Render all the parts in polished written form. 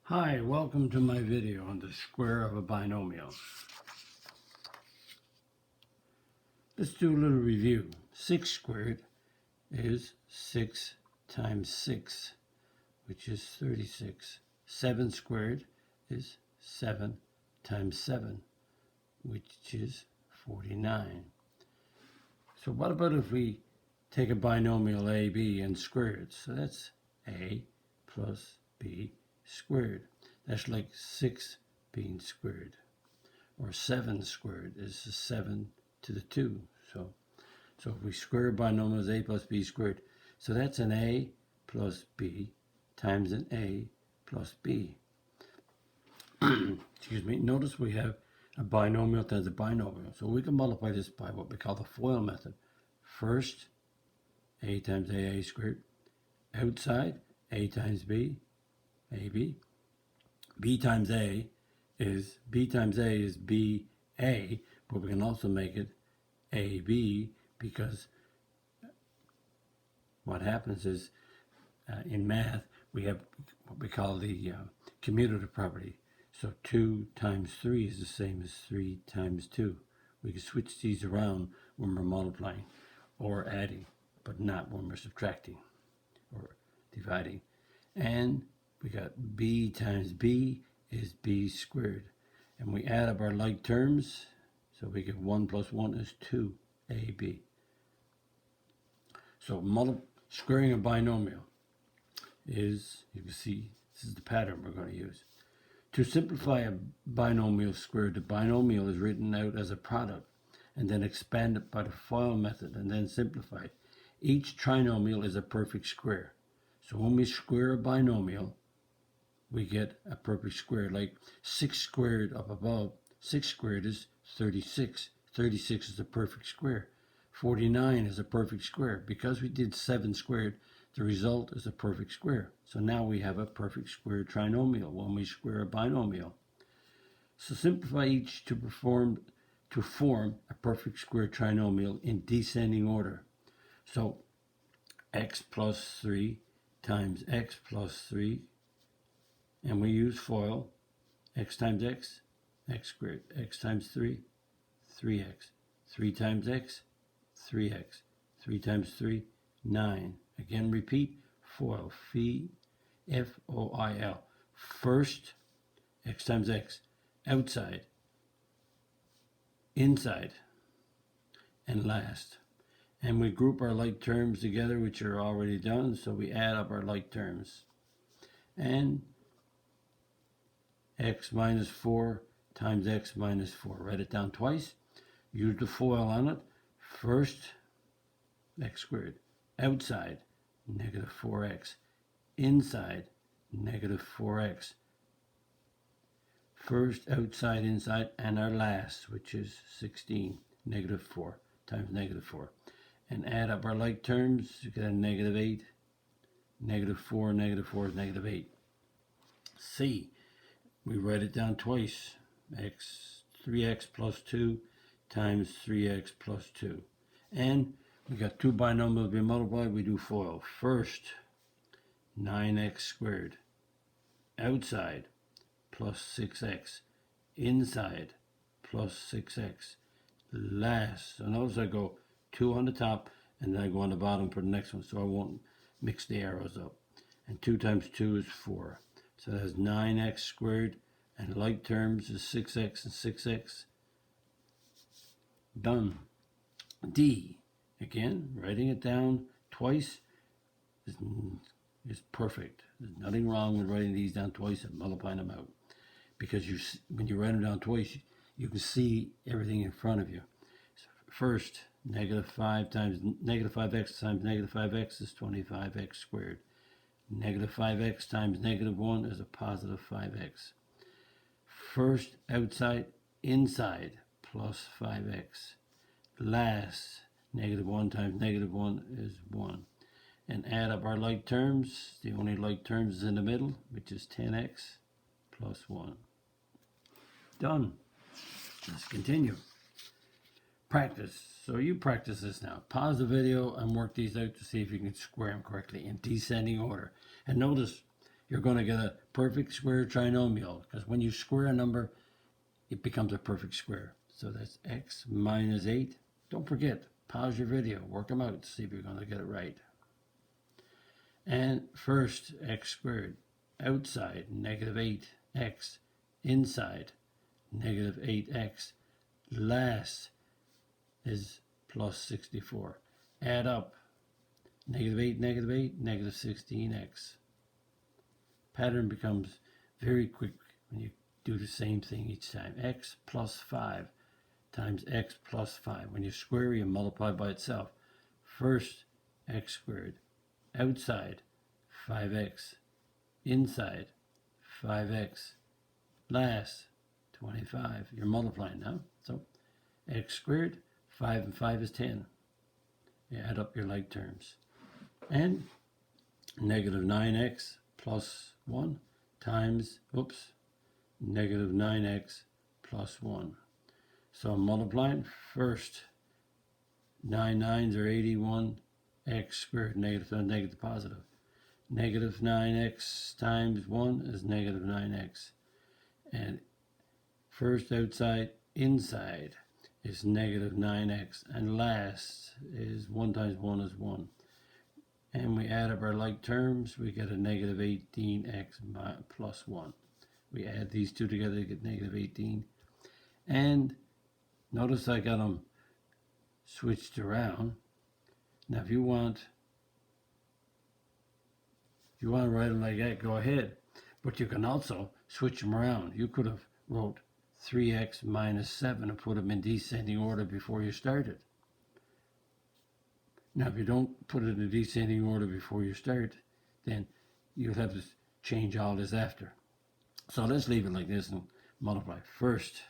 Hi, welcome to my video on the square of a binomial. Let's do a little review. 6 squared is 6 times 6, which is 36. 7 squared is 7 times 7, which is 49. So what about if we take a binomial AB and square it? So that's A plus B squared. That's like 6 being squared. Or 7 squared is 7 to the 2. So if we square binomial as A plus B squared, so that's an A plus B times an A plus B. Excuse me. Notice we have a binomial times a binomial. So we can multiply this by what we call the FOIL method. First, A times AA squared. Outside, A times B, AB. B times A is BA, but we can also make it AB because what happens is in math we have what we call the commutative property. So 2 times 3 is the same as 3 times 2. We can switch these around when we're multiplying or adding, but not when we're subtracting or dividing. And we got B times B is B squared. And we add up our like terms, so we get 1 plus 1 is 2AB. So squaring a binomial is, you can see, this is the pattern we're going to use. To simplify a binomial squared, the binomial is written out as a product and then expanded by the FOIL method and then simplified. Each trinomial is a perfect square. So when we square a binomial, we get a perfect square. Like 6 squared up above, 6 squared is 36. 36 is a perfect square. 49 is a perfect square. Because we did 7 squared, the result is a perfect square. So now we have a perfect square trinomial when we square a binomial. So simplify each to form a perfect square trinomial in descending order. So x plus 3 times x plus 3, and we use FOIL, x times x, x squared, x times 3, 3x, 3 times x, 3x, 3 times 3, 9. Again, repeat, FOIL, F-O-I-L. First, x times x, outside, inside, and last. And we group our like terms together, which are already done, so we add up our like terms. And x minus 4 times x minus 4. Write it down twice. Use the FOIL on it. First, x squared. Outside, negative 4x. Inside, negative 4x. First, outside, inside, and our last, which is 16, negative 4 times negative 4. And add up our like terms. You get a negative 8. Negative 4 is negative 8. C. We write it down twice. 3x plus 2 times 3x plus 2. And we got two binomials being multiplied. We do FOIL. First, 9x squared. Outside, plus 6x. Inside, plus 6x. Last. So notice I go 2 on the top, and then I go on the bottom for the next one, so I won't mix the arrows up. And 2 times 2 is 4. So that's 9x squared, and like terms is 6x and 6x. Done. D. Again, writing it down twice is perfect. There's nothing wrong with writing these down twice and multiplying them out. Because when you write them down twice, you can see everything in front of you. So first, negative 5x times negative 5x is 25x squared. Negative 5x times negative 1 is a positive 5x. First, outside, inside, plus 5x. Last, negative 1 times negative 1 is 1. And add up our like terms. The only like terms is in the middle, which is 10x plus 1. Done. Let's continue. Practice. So you practice this now. Pause the video and work these out to see if you can square them correctly in descending order. And notice you're going to get a perfect square trinomial, because when you square a number, it becomes a perfect square. So that's x minus 8. Don't forget, pause your video, work them out, see if you're going to get it right. And first, x squared, outside, negative 8x, inside, negative 8x, last is plus 64. Add up, negative 8, negative 16x. Pattern becomes very quick when you do the same thing each time. X plus 5 times x plus 5. When you square, you multiply by itself. First, x squared. Outside, 5x. Inside, 5x. Last, 25. You're multiplying now. So, x squared, 5 and 5 is 10. You add up your like terms. And negative 9x plus 1 times, negative 9x plus 1. So I'm multiplying. First, 9 nines are 81, x squared, negative positive. Negative 9x times 1 is negative 9x. And first outside, inside is negative 9x. And last is 1 times 1 is 1. And we add up our like terms, we get a negative 18x plus 1. We add these two together to get negative 18. And notice I got them switched around. Now if you want to write them like that, go ahead. But you can also switch them around. You could have wrote 3x minus 7 and put them in descending order before you started. Now, if you don't put it in descending order before you start, then you'll have to change all this after. So let's leave it like this and multiply. First,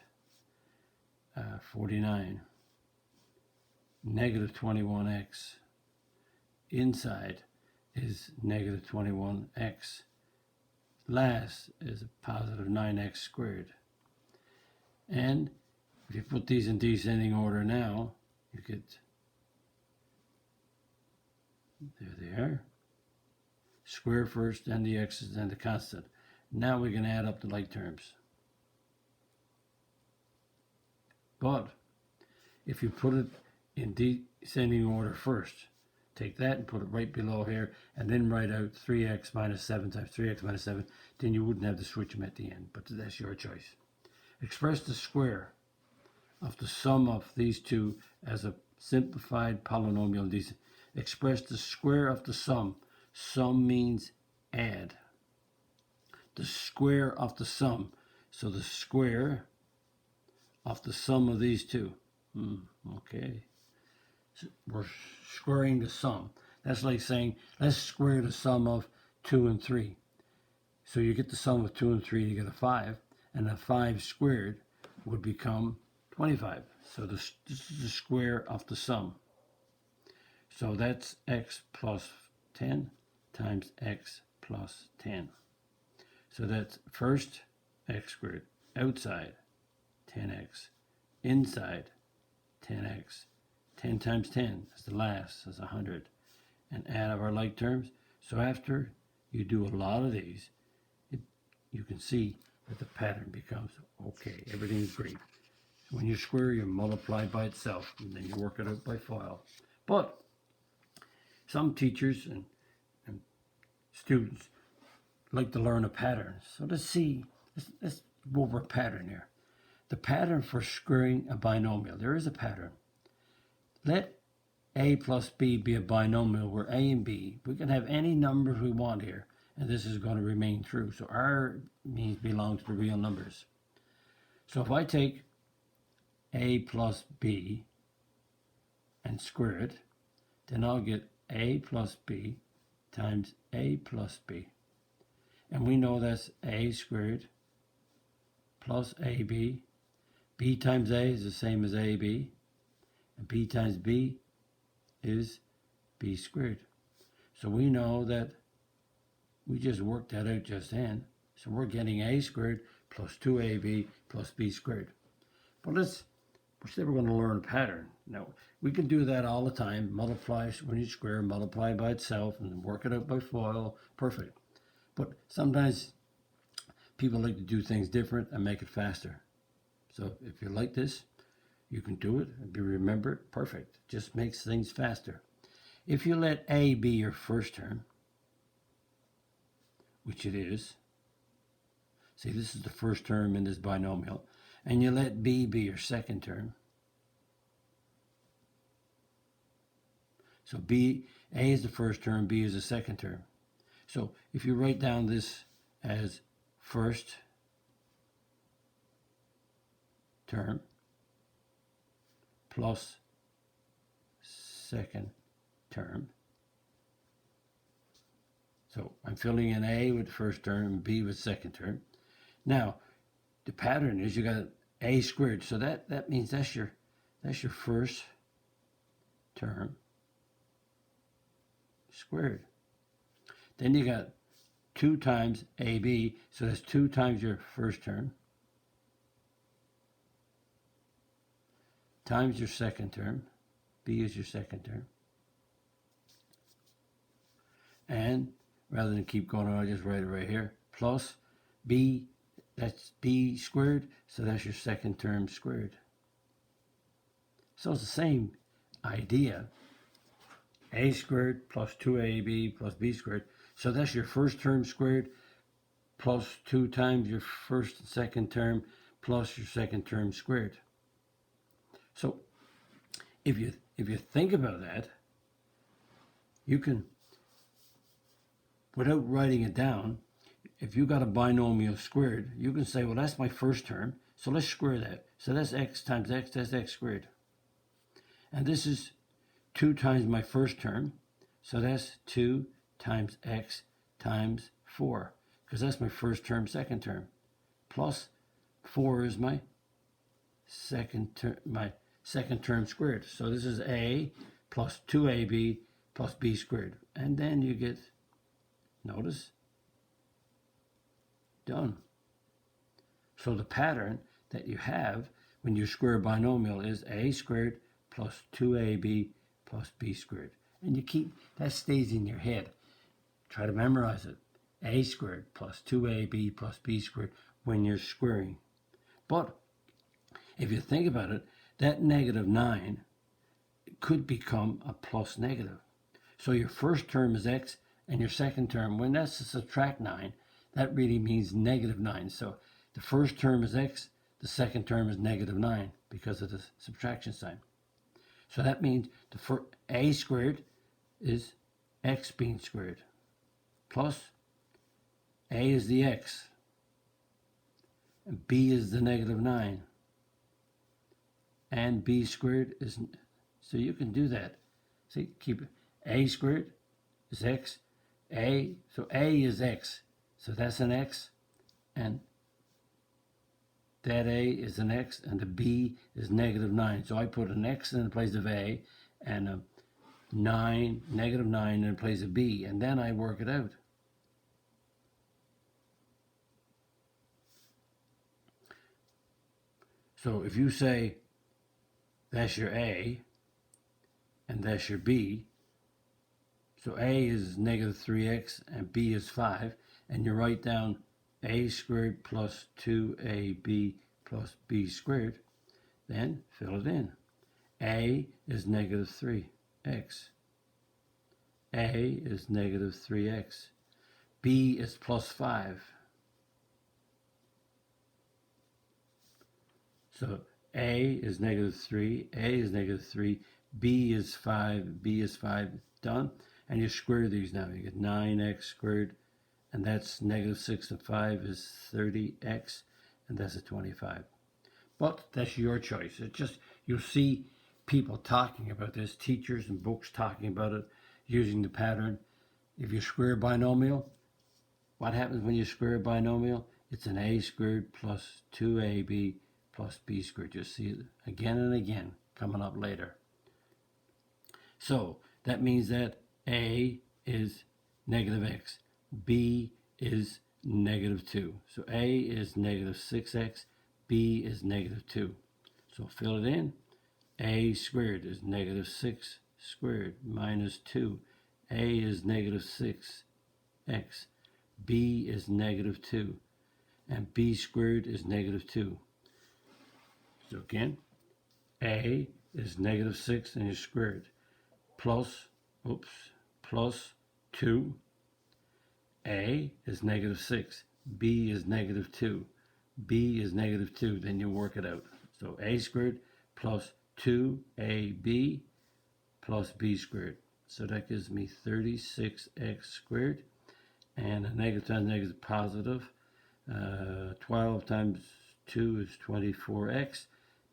49, negative 21x. Inside is negative 21x. Last is a positive 9x squared. And if you put these in descending order now, you get, there they are. Square first, then the x's, then the constant. Now we can add up the like terms. But if you put it in descending order first, take that and put it right below here, and then write out 3x minus 7 times 3x minus 7, then you wouldn't have to switch them at the end, but that's your choice. Express the square of the sum of these two as a simplified polynomial. Express the square of the sum. Sum means add. The square of the sum. So the square of the sum of these two. Okay. So we're squaring the sum. That's like saying, let's square the sum of 2 and 3. So you get the sum of 2 and 3, you get a 5. And a 5 squared would become 25. So this is the square of the sum. So that's x plus 10 times x plus 10. So that's first x squared, outside 10x, inside 10x. 10 times 10 is the last, is 100. And add up our like terms. So after you do a lot of these, you can see that the pattern becomes okay. Everything's great. So when you square, you multiply by itself, and then you work it out by FOIL. But some teachers and students like to learn a pattern. So let's go over a pattern here. The pattern for squaring a binomial. There is a pattern. Let a plus b be a binomial where a and b, we can have any numbers we want here, and this is going to remain true. So r means belongs to real numbers. So if I take a plus b and square it, then I'll get a plus b times a plus b. And we know that's a squared plus ab. B times a is the same as ab. And b times b is b squared. So we know that we just worked that out just then. So we're getting a squared plus 2ab plus b squared. But we're still going to learn a pattern. Now, we can do that all the time. Multiply when you square, multiply by itself, and work it out by FOIL. Perfect. But sometimes people like to do things different and make it faster. So if you like this, you can do it. If you remember it, perfect. Just makes things faster. If you let A be your first term, which it is, see, this is the first term in this binomial, and you let B be your second term. So A is the first term, B is the second term. So if you write down this as first term plus second term. So I'm filling in A with first term, B with second term. Now, the pattern is you got A squared, so that means that's your first term squared. Then you got 2 times AB, so that's 2 times your first term times your second term. B is your second term. And rather than keep going on, I just write it right here. Plus B, that's B squared, so that's your second term squared. So it's the same idea. A squared plus 2AB plus B squared. So that's your first term squared plus 2 times your first and second term plus your second term squared. So if you think about that, you can, without writing it down, if you got a binomial squared, you can say, well, that's my first term, so let's square that. So that's x times x, that's x squared. And this is 2 times my first term, so that's 2 times x times 4, because that's my first term, second term, plus 4 is my second term squared. So this is a plus 2ab plus b squared. And then you get, notice, done. So the pattern that you have when you square a binomial is a squared plus 2ab plus b squared. And you keep, that stays in your head. Try to memorize it. A squared plus 2ab plus b squared when you're squaring. But if you think about it, that -9 could become a plus negative. So your first term is x, and your second term, when that's to subtract 9, that really means -9. So the first term is x, the second term is -9 because of the subtraction sign. So that means a squared is x being squared, plus a is the x, and b is the -9. And b squared is, so you can do that. See, keep it. A squared is x. So a is x. So that's an x. And that a is an x. And the b is -9. So I put an x in place of a and a -9 in place of b. And then I work it out. So if you say that's your a and that's your b, so a is -3x and b is 5, and you write down a squared plus 2ab plus b squared, then fill it in. A is -3x. A is -3x. B is plus 5. So a is -3, a is -3, b is 5, b is 5, done. And you square these now. You get 9x squared, and that's -6 and 5 is 30x, and that's a 25. But that's your choice. It's just, you'll see people talking about this, teachers and books talking about it, using the pattern. If you square a binomial, what happens when you square a binomial? It's an a squared plus 2ab plus b squared. You'll see it again and again coming up later. So that means that a is -x, b is -2. So a is -6x, b is -2. So fill it in. A squared is -6 squared minus 2. A is -6x. b is negative 2, and b squared is negative 2. So again, a is negative 6 and you square it, plus 2. A is negative 6, b is negative 2, b is negative 2, then you work it out. So a squared plus 2ab plus b squared. So that gives me 36x squared, and a negative times negative is positive. 12 times 2 is 24x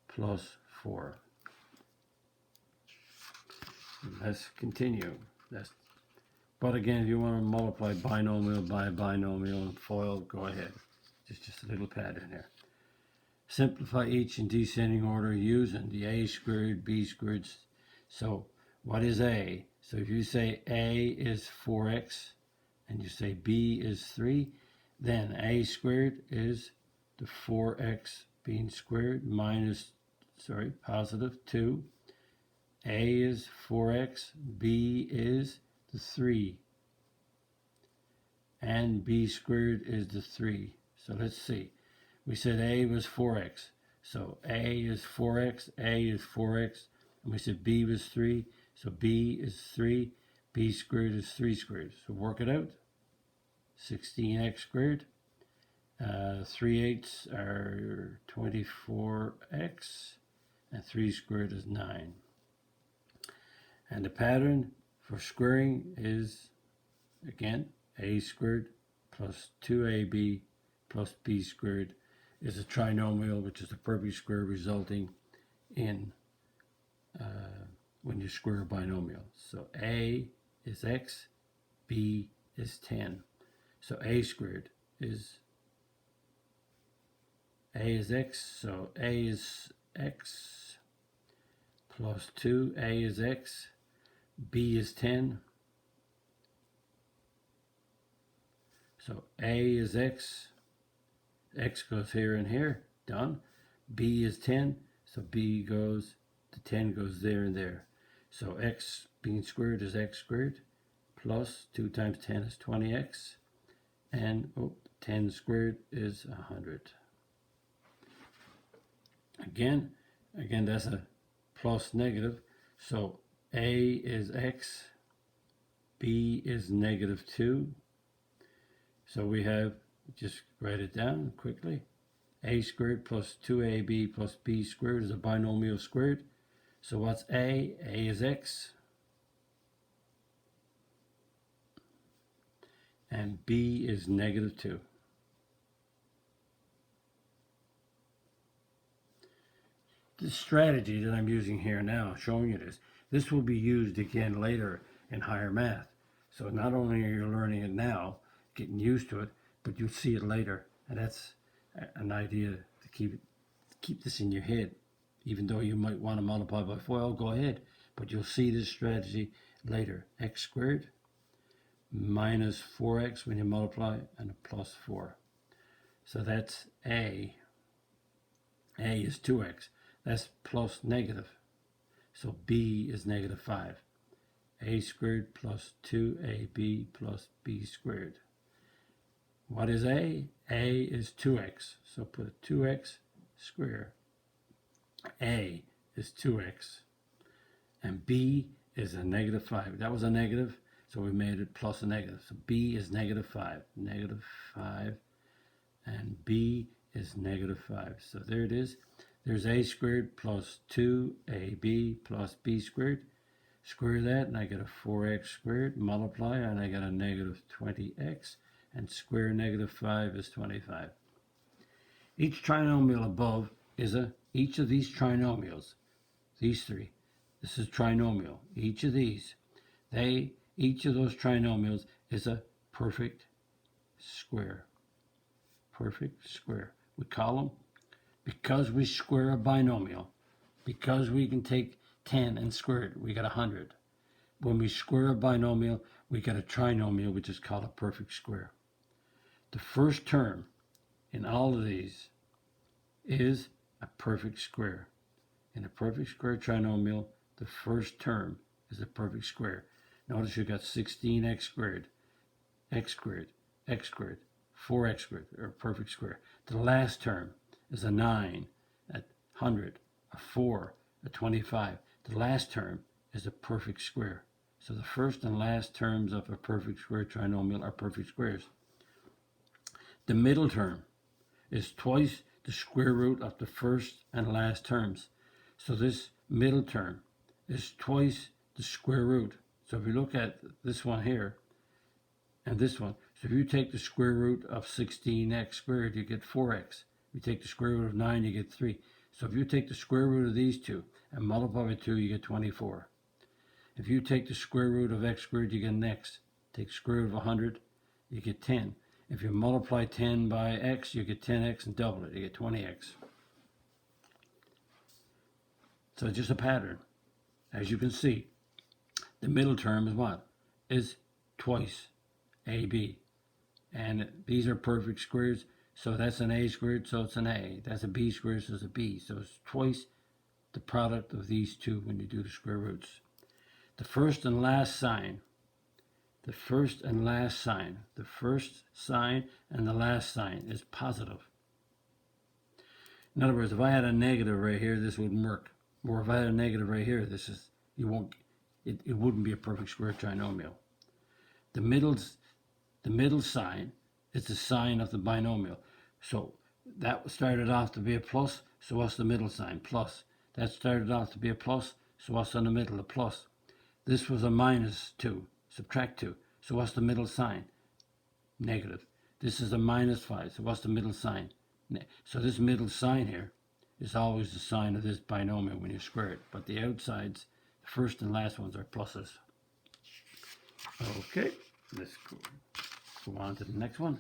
plus 4. Let's continue. But again, if you want to multiply binomial by binomial and FOIL, go ahead. Just a little pattern here. Simplify each in descending order using the a squared, b squared. So what is a? So if you say a is 4x and you say b is 3, then a squared is the 4x being squared minus, positive 2. A is 4x, b is the 3, and b squared is the 3. So let's see. We said a was 4x. So a is 4x, a is 4x, and we said b was 3. So b is 3, b squared is 3 squared. So work it out. 16x squared. 3/8 are 24x, and 3 squared is 9. And the pattern for squaring is, again, a squared plus 2ab plus b squared is a trinomial, which is the perfect square, resulting in when you square a binomial. So a is x, b is 10. So a squared is x, so a is x plus 2, a is x, b is 10. So a is x goes here and here, done. B is 10, so b goes, the 10 goes there and there. So x being squared is x squared, plus 2 times 10 is 20x, and 10 squared is 100. Again, that's a plus negative. So a is x, b is negative 2. So we have, just write it down quickly. A squared plus 2ab plus b squared is a binomial squared. So what's a? A is x. And b is negative 2. The strategy that I'm using here now, showing you this will be used again later in higher math. So not only are you learning it now, getting used to it, but you'll see it later. And that's an idea to keep this in your head. Even though you might want to multiply by FOIL, go ahead. But you'll see this strategy later. X squared minus 4x when you multiply, and a plus 4. So that's a. A is 2x. That's plus negative. So b is negative 5. A squared plus 2ab plus b squared. What is a? A is 2x. So put a 2x square. A is 2x. And b is a negative 5. That was a negative, so we made it plus a negative. So b is negative 5. Negative 5. And b is negative 5. So there it is. There's a squared plus 2ab plus b squared. Square that, and I get a 4x squared. Multiply, and I get a negative 20x. And square negative 5 is 25. Each trinomial above is each of these trinomials, these three, this is trinomial. Each of these, each of those trinomials is a perfect square. Perfect square. We call them, because we square a binomial, because we can take 10 and square it, we got 100. When we square a binomial, we get a trinomial, which is called a perfect square. The first term in all of these is a perfect square. In a perfect square trinomial, the first term is a perfect square. Notice you got 16x squared, x squared, x squared, 4x squared, or perfect square. The last term is a 9, a 100, a 4, a 25. The last term is a perfect square. So the first and last terms of a perfect square trinomial are perfect squares. The middle term is twice the square root of the first and last terms. So this middle term is twice the square root. So if you look at this one here and this one, so if you take the square root of 16x squared, you get 4x. If you take the square root of 9, you get 3. So if you take the square root of these two and multiply by 2, you get 24. If you take the square root of x squared, you get an x. Take the square root of 100, you get 10. If you multiply 10 by x, you get 10x and double it, you get 20x. So it's just a pattern. As you can see, the middle term is what? Is twice AB. And these are perfect squares, so that's an a squared, so it's an a. That's a b squared, so it's a b. So it's twice the product of these two when you do the square roots. The first and last sign, the first and last sign, the first sign and the last sign is positive. In other words, if I had a negative right here, this wouldn't work. Or if I had a negative right here, it wouldn't be a perfect square trinomial. The middle sign is the sign of the binomial. So that started off to be a plus, so what's the middle sign? Plus. That started off to be a plus, so what's in the middle? A plus. This was a minus 2. Subtract 2. So what's the middle sign? Negative. This is a minus 5. So what's the middle sign? So this middle sign here is always the sign of this binomial when you square it. But the outsides, the first and last ones, are pluses. Okay, let's go on to the next one.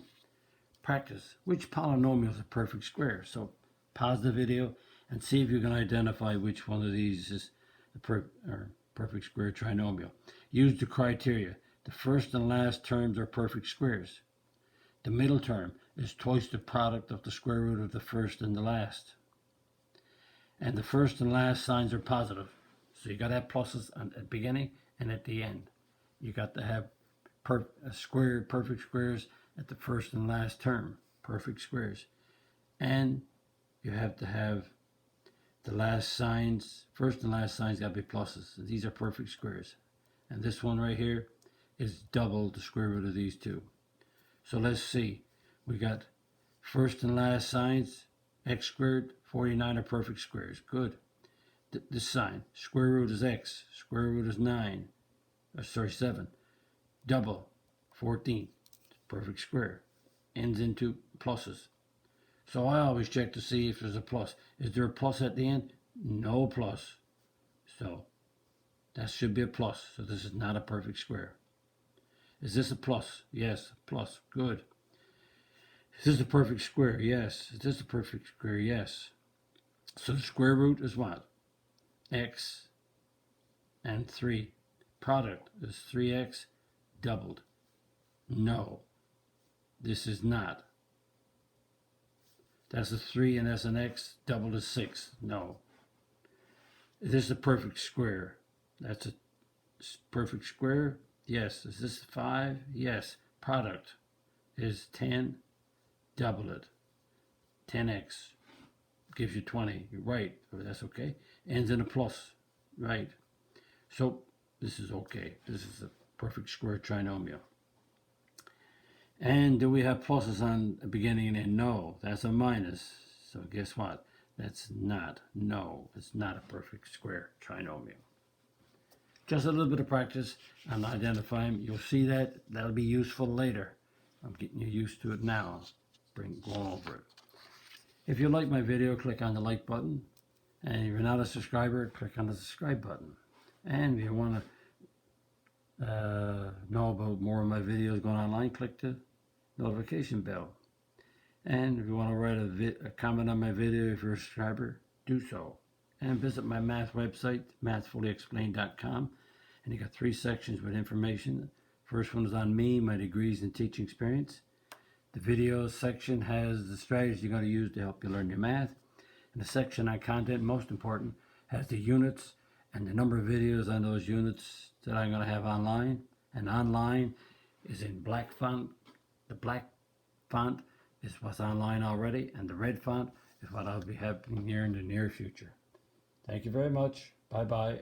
Practice. Which polynomial is a perfect square? So pause the video and see if you can identify which one of these is the perfect square trinomial. Use the criteria. The first and last terms are perfect squares. The middle term is twice the product of the square root of the first and the last. And the first and last signs are positive. So you got to have pluses at the beginning and at the end. You got to have perfect squares at the first and last term, perfect squares. And you have to have the last signs, first and last signs got to be pluses. So these are perfect squares. And this one right here is double the square root of these two. So let's see. We got first and last signs, x squared, 49 are perfect squares. Good. This sign, square root is x, square root is 7. Double, 14, perfect square. Ends into pluses. So I always check to see if there's a plus. Is there a plus at the end? No plus. So that should be a plus. So this is not a perfect square. Is this a plus? Yes, plus. Good. Is this a perfect square? Yes. Is this a perfect square? Yes. So the square root is what? X and 3. Product is 3x doubled. No. This is not. That's a 3 and that's an x. Doubled is 6. No. Is this a perfect square? That's a perfect square? Yes. Is this 5? Yes. Product is 10. Double it. 10x gives you 20. You're right. That's okay. Ends in a plus. Right. So this is okay. This is a perfect square trinomial. And do we have pluses on the beginning and end? No. That's a minus. So guess what? That's not. No. It's not a perfect square trinomial. Just a little bit of practice on identifying. You'll see that. That'll be useful later. I'm getting you used to it now. Going over it. If you like my video, click on the like button. And if you're not a subscriber, click on the subscribe button. And if you want to know about more of my videos going online, click the notification bell. And if you want to write a comment on my video if you're a subscriber, do so. And visit my math website, mathfullyexplained.com. And you got 3 sections with information. First one is on me, my degrees and teaching experience. The videos section has the strategies you're going to use to help you learn your math. And the section on content, most important, has the units and the number of videos on those units that I'm going to have online. And online is in black font, The black font is what's online already, and the red font is what I'll be having here in the near future. Thank you very much. Bye-bye.